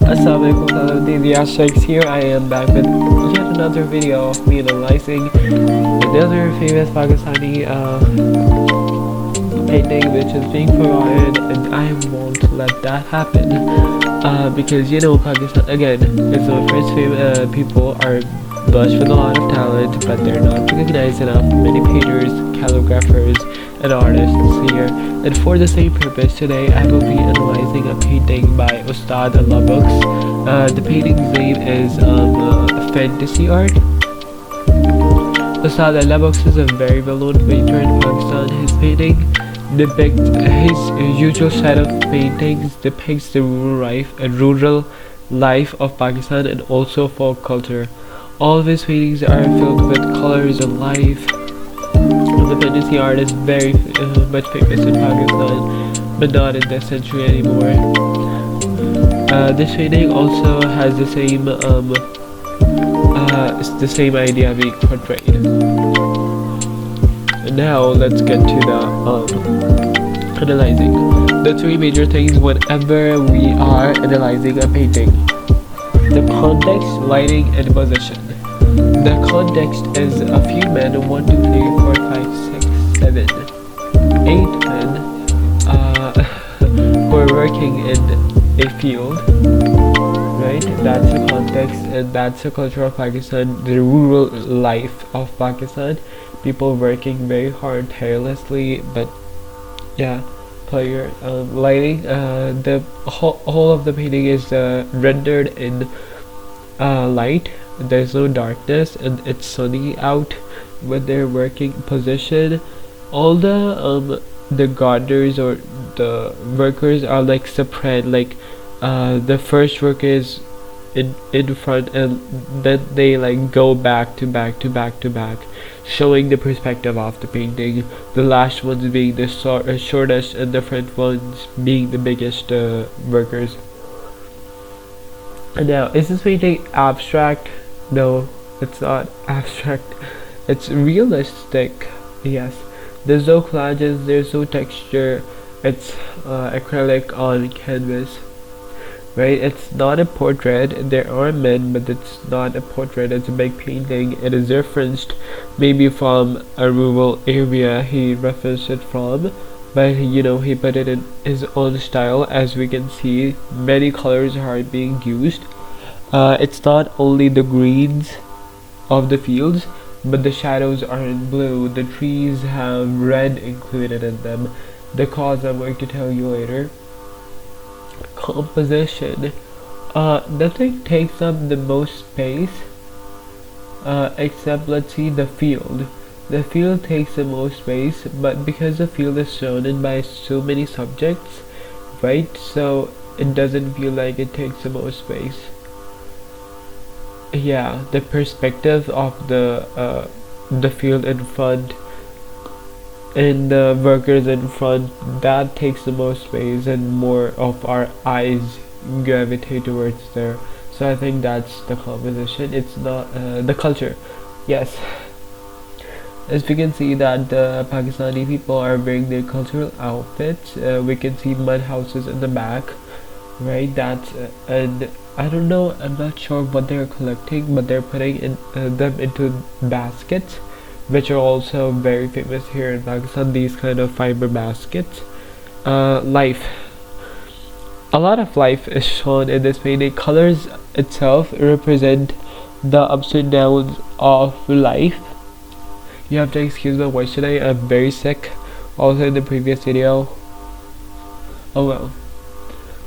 Assalamualaikum warahmatullahi wabarakatuh. Here I am back with yet another video of me analyzing another famous Pakistani painting which is being forgotten, and I won't let that happen because Pakistan again is the first people are blessed with a lot of talent, but they're not recognized enough. Many painters, calligraphers, and artists here. And for the same purpose, today I will be analyzing a painting by Ustad. The painting's name is Fantasy Art. Ustad is a very well-known painter in Pakistan. His painting his usual set of paintings depicts the rural life of Pakistan and also folk culture. All of his paintings are filled with colors and life. The fantasy art is very much famous in Pakistan, but not in this century anymore. This painting also has the same idea being portrayed. Now let's get to the analyzing. The three major things whenever we are analyzing a painting: the context, lighting, and position. The context is a few men, 1, 2, 3, 4, 5, 6, 7, 8 men who are working in a field, right? That's the context, and that's the culture of Pakistan, the rural life of Pakistan. People working very hard, tirelessly, but yeah. Player lighting. The whole of the painting is rendered in light. There's no darkness, and it's sunny out when they're working. Position. All the gardeners or the workers are like spread, like the first worker is in front, and then they like go back to back to back to back, showing the perspective of the painting. The last ones being the shortest, and the front ones being the biggest workers. And now, is this painting abstract? No, it's not abstract. It's realistic. Yes. There's no collages, there's no texture. It's acrylic on canvas. Right? It's not a portrait. There are men, but it's not a portrait. It's a big painting. It is referenced maybe from a rural area he referenced it from, but he put it in his own style. As we can see, many colors are being used. It's not only the greens of the fields, but the shadows are in blue. The trees have red included in them. The cause I'm going to tell you later. Composition. Nothing takes up the most space except, let's see, the field. The field takes the most space, but because the field is surrounded by so many subjects, right, so it doesn't feel like it takes the most space. Yeah, the perspective of the field in front and the workers in front, that takes the most space, and more of our eyes gravitate towards there. So I think that's the composition. It's not the culture. Yes, as we can see that the Pakistani people are wearing their cultural outfits. We can see mud houses in the back, right? That's and I don't know, I'm not sure what they're collecting, but they're putting them into baskets, which are also very famous here in Pakistan, these kind of fiber baskets. Life. A lot of life is shown in this painting. Colors itself represent the ups and downs of life. You have to excuse my voice today, I'm very sick. Also in the previous video. Oh well.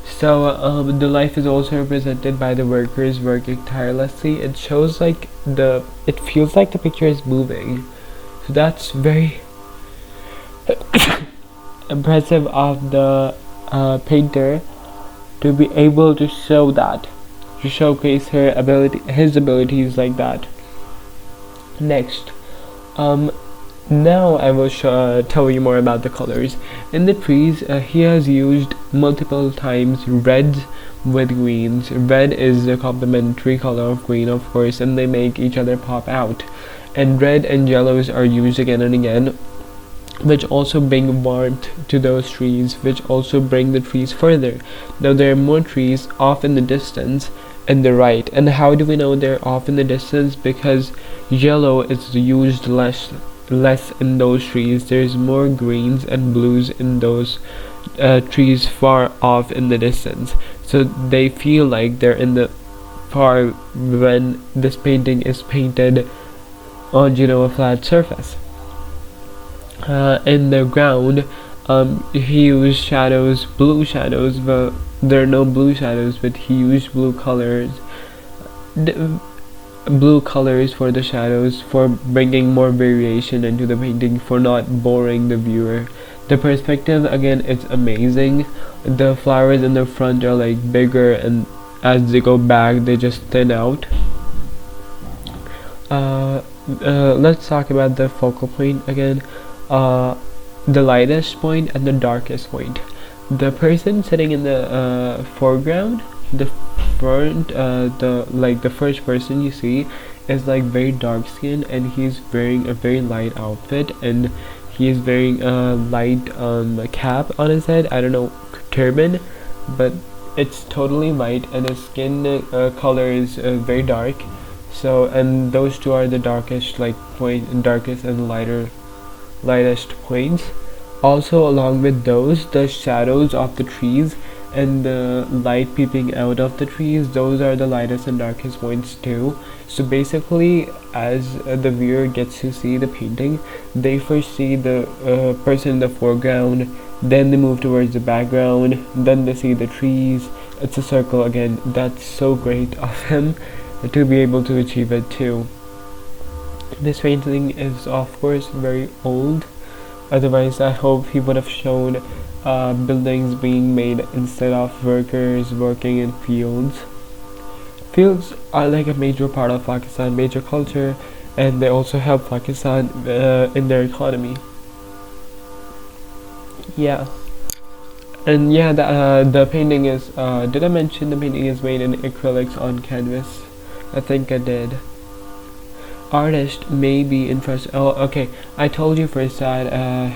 So the life is also represented by the workers working tirelessly. It shows like it feels like the picture is moving. So that's very impressive of the painter to be able to show that, to showcase his abilities like that. Next, now I will tell you more about the colors. In the trees, he has used multiple times reds with greens. Red is the complementary color of green, of course, and they make each other pop out. And red and yellows are used again and again. which also bring warmth to those trees, which also bring the trees further. Now there are more trees off in the distance in the right. And how do we know they're off in the distance? Because yellow is used less in those trees. There's more greens and blues in those trees far off in the distance. So they feel like they're in the far when this painting is painted on a flat surface. In the ground, he used shadows, blue shadows. Well, there are no blue shadows, but he used blue colors for the shadows, for bringing more variation into the painting, for not boring the viewer. The perspective again, it's amazing. The flowers in the front are like bigger, and as they go back they just thin out. Let's talk about the focal point again. The lightest point and the darkest point. The person sitting in the foreground, the front, the first person you see is like very dark skinned, and he's wearing a very light outfit, and he is wearing a light cap on his head. I don't know, turban, but it's totally white, and his skin color is very dark. So, and those two are the darkest and lightest points. Also, along with those, the shadows of the trees and the light peeping out of the trees, those are the lightest and darkest points too. So basically, as the viewer gets to see the painting, they first see the person in the foreground, then they move towards the background, then they see the trees. It's a circle again. That's so great of him to be able to achieve it too. This painting is of course very old, otherwise I hope he would have shown buildings being made instead of workers working in fields. Fields are like a major part of Pakistan, major culture, and they also help Pakistan in their economy. Yeah. And yeah, the painting is, did I mention the painting is made in acrylics on canvas? I think I did. Artist may be interested. Oh, okay. I told you first that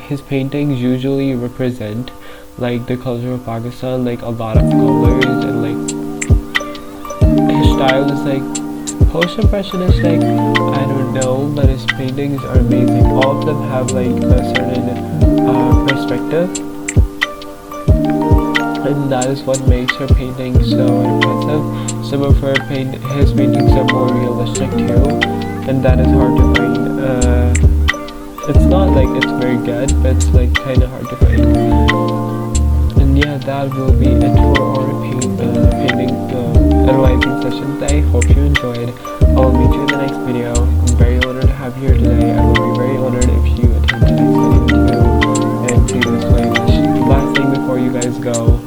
his paintings usually represent like the culture of Pakistan, like a lot of colors, and like his style is like post-impressionistic. I don't know, but his paintings are amazing. All of them have like a certain perspective, and that is what makes her painting so impressive. Some of his paintings are more realistic too, and that is hard to find. It's not like it's very good, but it's like kind of hard to find. And yeah, that will be it for our painting analyzing session today. Hope you enjoyed. I will meet you in the next video. I'm very honored to have you here today. I will be very honored if you attend the next video too and see this playlist. Last thing before you guys go,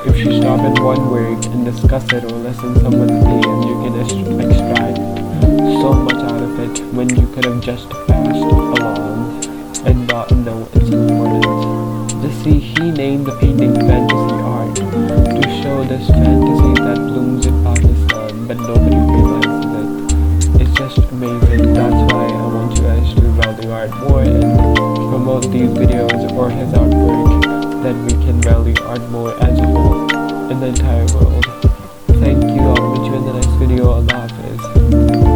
if you stop at one word and discuss it or listen to someone's opinion, you can extract so much out of it when you could have just passed along and not know its importance. Just see, he named the painting fantasy art to show this fantasy that blooms in Pakistan, but nobody realizes it. It's just amazing. That's why I want you guys to value art more and promote these videos or his artwork, that we can value art more as a whole in the entire world. Thank you. I'll meet you in the next video. Allah Hafiz.